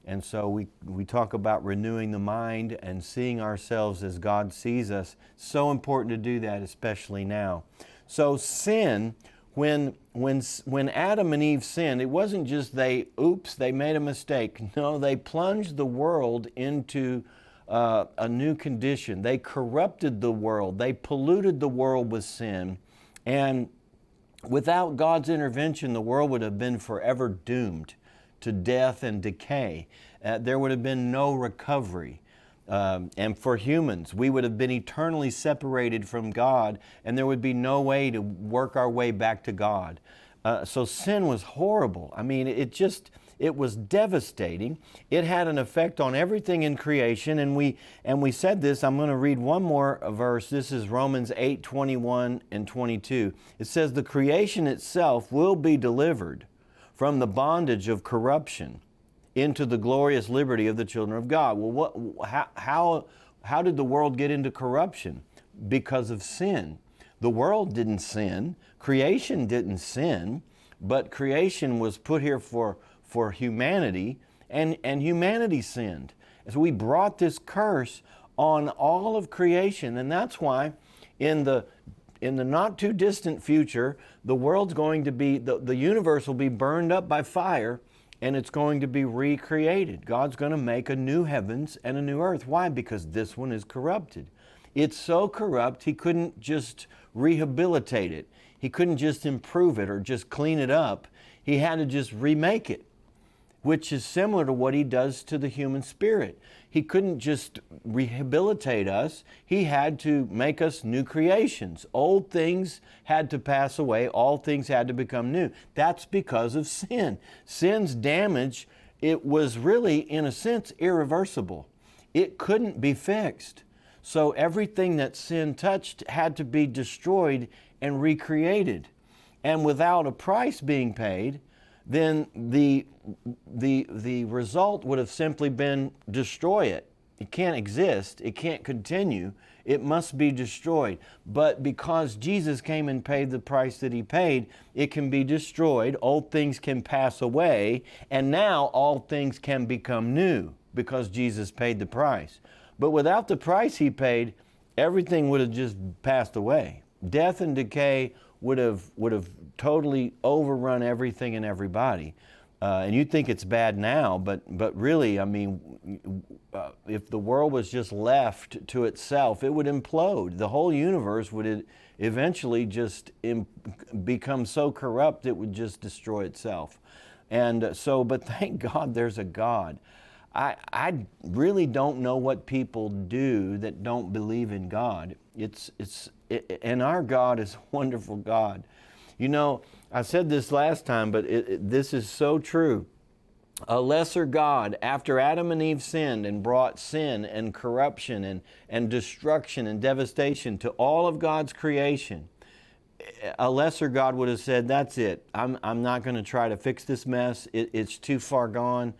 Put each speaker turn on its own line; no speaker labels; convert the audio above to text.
And so we talk about renewing the mind and seeing ourselves as God sees us. So important to do that, especially now. So sin, when Adam and Eve sinned, it wasn't just they made a mistake. No, they plunged the world into a new condition. They corrupted the world. They polluted the world with sin. And without God's intervention, the world would have been forever doomed to death and decay. There would have been no recovery. And for humans, we would have been eternally separated from God, and there would be no way to work our way back to God. So sin was horrible. I mean, it was devastating. It had an effect on everything in creation, and we said this. I'm going to read one more verse. This is Romans 8:21 and 22. It says, "The creation itself will be delivered from the bondage of corruption into the glorious liberty of the children of God." Well, how did the world get into corruption? Because of sin. The world didn't sin. Creation didn't sin, but creation was put here for humanity, and humanity sinned. And so we brought this curse on all of creation, and that's why in the not too distant future, the world's going to be, the universe will be burned up by fire, and it's going to be recreated. God's going to make a new heavens and a new earth. Why? Because this one is corrupted. It's so corrupt, He couldn't just rehabilitate it. He couldn't just improve it or just clean it up. He had to just remake it, which is similar to what He does to the human spirit. He couldn't just rehabilitate us. He had to make us new creations. Old things had to pass away. All things had to become new. That's because of sin. Sin's damage, it was really, in a sense, irreversible. It couldn't be fixed. So everything that sin touched had to be destroyed and recreated. And without a price being paid, then the result would have simply been destroy it. It can't exist. It can't continue. It must be destroyed. But because Jesus came and paid the price that He paid, it can be destroyed. Old things can pass away. And now all things can become new because Jesus paid the price. But without the price He paid, everything would have just passed away. Death and decay would have totally overrun everything and everybody. And you think it's bad now, but really, I mean, if the world was just left to itself, it would implode. The whole universe would eventually just become so corrupt it would just destroy itself. And so, but thank God there's a God. I really don't know what people do that don't believe in God. And our God is a wonderful God. You know, I said this last time, but this is so true. A lesser God, after Adam and Eve sinned and brought sin and corruption and destruction and devastation to all of God's creation, a lesser God would have said, that's it. I'm not going to try to fix this mess. It's too far gone.